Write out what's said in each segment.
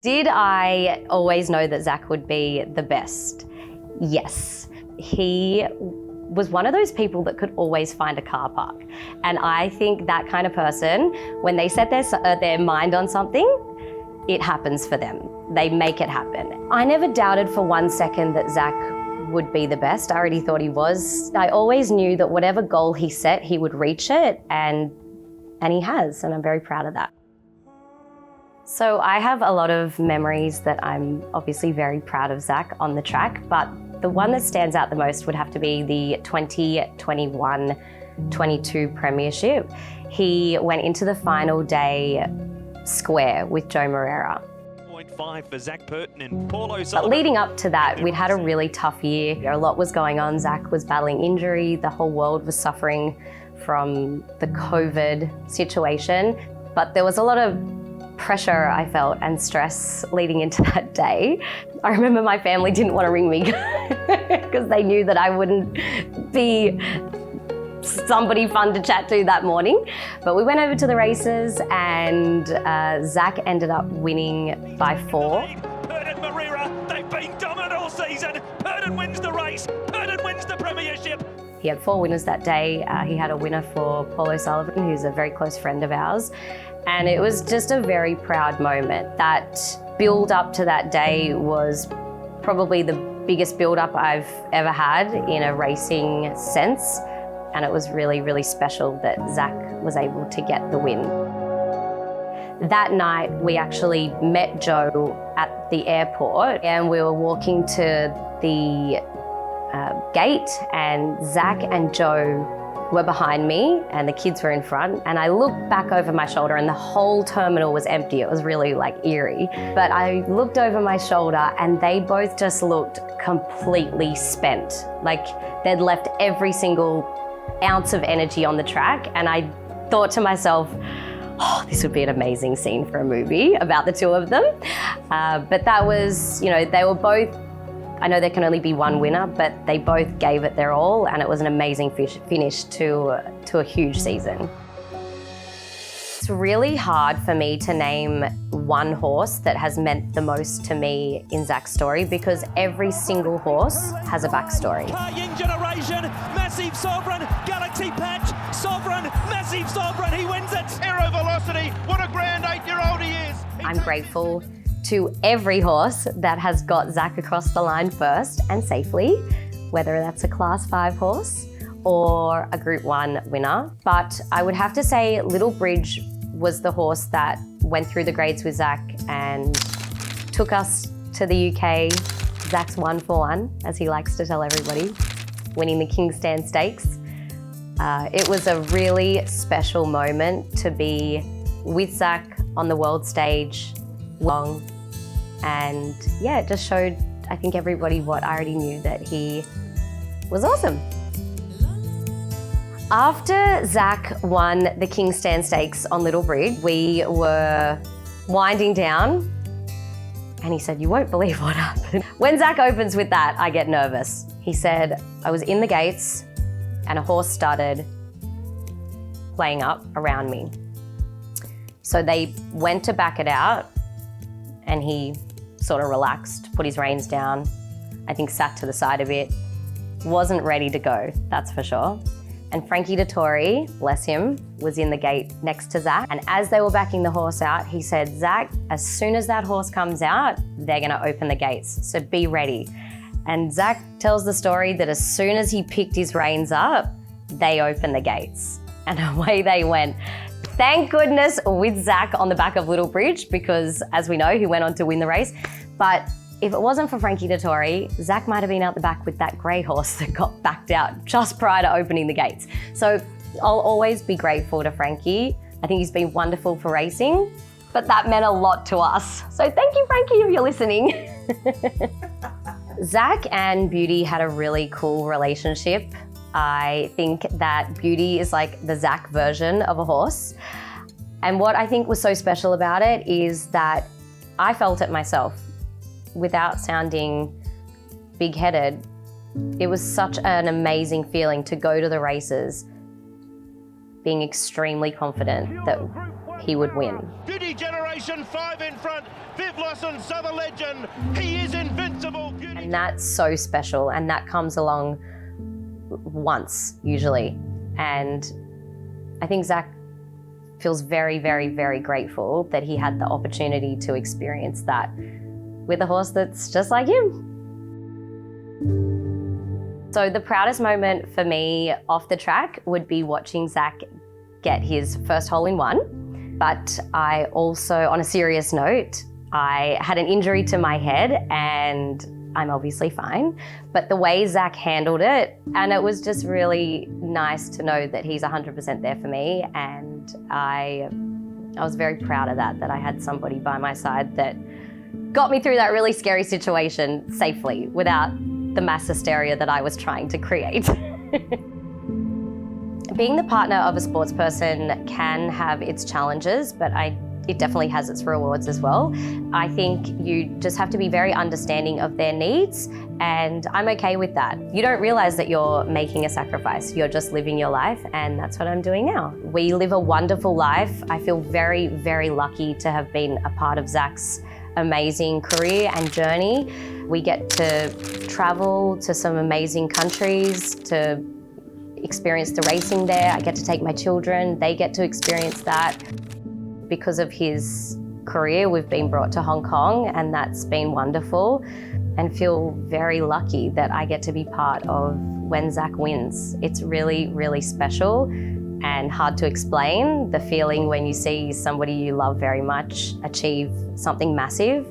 Did I always know that Zach would be the best? Yes. He was one of those people that could always find a car park. And I think that kind of person, when they set their mind on something, it happens for them. They make it happen. I never doubted for 1 second that Zach would be the best. I already thought he was. I always knew that whatever goal he set, he would reach it, and he has, and I'm very proud of that. So I have a lot of memories that I'm obviously very proud of Zach on the track, but the one that stands out the most would have to be the 2021-22 premiership. He went into the final day square with Joe Moreira. 0.5 for Zach Purton and Paul O'Sullivan. But leading up to that, we'd had a really tough year. A lot was going on. Zach was battling injury. The whole world was suffering from the COVID situation. But there was a lot of pressure I felt and stress leading into that day. I remember my family didn't want to ring me because they knew that I wouldn't be somebody fun to chat to that morning. But we went over to the races and Zach ended up winning by 4. Purton Moreira, they've been dominant all season. Purton wins the race. Purton wins the premiership. He had 4 winners that day. He had a winner for Paul O'Sullivan, who's a very close friend of ours. And it was just a very proud moment. That build up to that day was probably the biggest build up I've ever had in a racing sense. And it was really, really special that Zach was able to get the win. That night, we actually met Joe at the airport and we were walking to the gate, and Zach and Joe were behind me and the kids were in front, and I looked back over my shoulder and the whole terminal was empty. It was really eerie. But I looked over my shoulder and they both just looked completely spent. They'd left every single ounce of energy on the track, and I thought to myself, oh, this would be an amazing scene for a movie about the two of them. But that was, they were both, I know there can only be one winner, but they both gave it their all, and it was an amazing finish to a huge season. It's really hard for me to name one horse that has meant the most to me in Zach's story, because every single horse has a backstory. Young generation, massive Sovereign, Galaxy Patch, Sovereign, massive Sovereign, he wins it. Aero Velocity, what a grand 8-year-old he is. I'm grateful to every horse that has got Zach across the line first and safely, whether that's a Class 5 horse or a Group 1 winner. But I would have to say Little Bridge was the horse that went through the grades with Zach and took us to the UK. Zach's 1 for 1, as he likes to tell everybody, winning the King's Stand Stakes. It was a really special moment to be with Zach on the world stage long, and yeah, it just showed, I think, everybody what I already knew, that he was awesome. After Zach won the King's Stand Stakes on Little Bridge, we were winding down and he said, "You won't believe what happened." When Zach opens with that, I get nervous. He said, "I was in the gates and a horse started playing up around me. So they went to back it out and he sort of relaxed, put his reins down, I think sat to the side a bit, wasn't ready to go, that's for sure. And Frankie Dettori, bless him, was in the gate next to Zach. And as they were backing the horse out, he said, "Zach, as soon as that horse comes out, they're gonna open the gates, so be ready." And Zach tells the story that as soon as he picked his reins up, they opened the gates and away they went. Thank goodness with Zach on the back of Little Bridge, because as we know, he went on to win the race. But if it wasn't for Frankie Dettori, Zach might have been out the back with that grey horse that got backed out just prior to opening the gates. So I'll always be grateful to Frankie. I think he's been wonderful for racing, but that meant a lot to us. So thank you, Frankie, if you're listening. Zach and Beauty had a really cool relationship. I think that Beauty is like the Zach version of a horse. And what I think was so special about it is that I felt it myself. Without sounding big-headed, it was such an amazing feeling to go to the races being extremely confident that he would win. Beauty generation. Station 5 in front. Viv Lawson's other legend. He is invincible. And that's so special, and that comes along once, usually. And I think Zach feels very, very, very grateful that he had the opportunity to experience that with a horse that's just like him. So the proudest moment for me off the track would be watching Zach get his first hole-in-one. But I also, on a serious note, I had an injury to my head and I'm obviously fine. But the way Zach handled it, and it was just really nice to know that he's 100% there for me. And I was very proud of that I had somebody by my side that got me through that really scary situation safely without the mass hysteria that I was trying to create. Being the partner of a sports person can have its challenges, but it definitely has its rewards as well. I think you just have to be very understanding of their needs, and I'm okay with that. You don't realize that you're making a sacrifice. You're just living your life, and that's what I'm doing now. We live a wonderful life. I feel very, very lucky to have been a part of Zach's amazing career and journey. We get to travel to some amazing countries to experience the racing there. I get to take my children, they get to experience that. Because of his career, we've been brought to Hong Kong, and that's been wonderful, and feel very lucky that I get to be part of when Zach wins. It's really, really special and hard to explain, the feeling when you see somebody you love very much achieve something massive.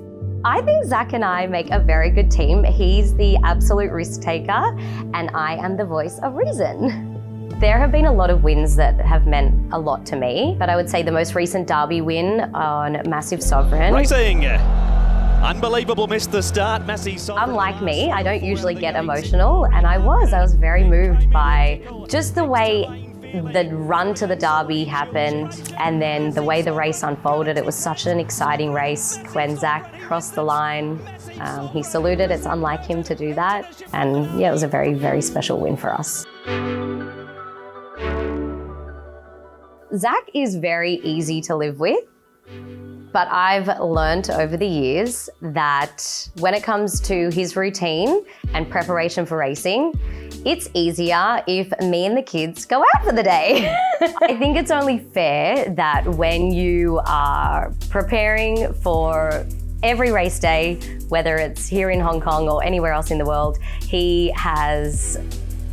I think Zach and I make a very good team. He's the absolute risk taker, and I am the voice of reason. There have been a lot of wins that have meant a lot to me, but I would say the most recent Derby win on Massive Sovereign. Racing! Unbelievable, missed the start, Massive Sovereign. Unlike me, I don't usually get emotional, and I was very moved by just the way the run to the Derby happened, and then the way the race unfolded. It was such an exciting race. When Zach crossed the line, he saluted. It's unlike him to do that. And yeah, it was a very, very special win for us. Zach is very easy to live with, but I've learned over the years that when it comes to his routine and preparation for racing, it's easier if me and the kids go out for the day. I think it's only fair that when you are preparing for every race day, whether it's here in Hong Kong or anywhere else in the world, he has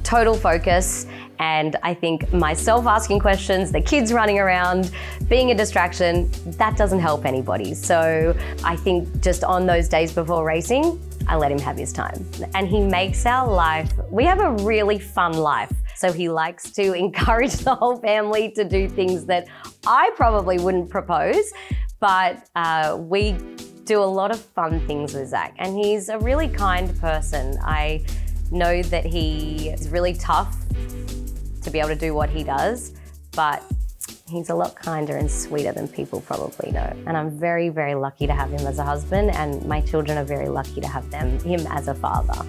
total focus. And I think myself asking questions, the kids running around, being a distraction, that doesn't help anybody. So I think just on those days before racing, I let him have his time. And he makes our life, we have a really fun life. So he likes to encourage the whole family to do things that I probably wouldn't propose, but we do a lot of fun things with Zach. And he's a really kind person. I know that he is really tough to be able to do what he does, but he's a lot kinder and sweeter than people probably know. And I'm very, very lucky to have him as a husband, and my children are very lucky to have him as a father.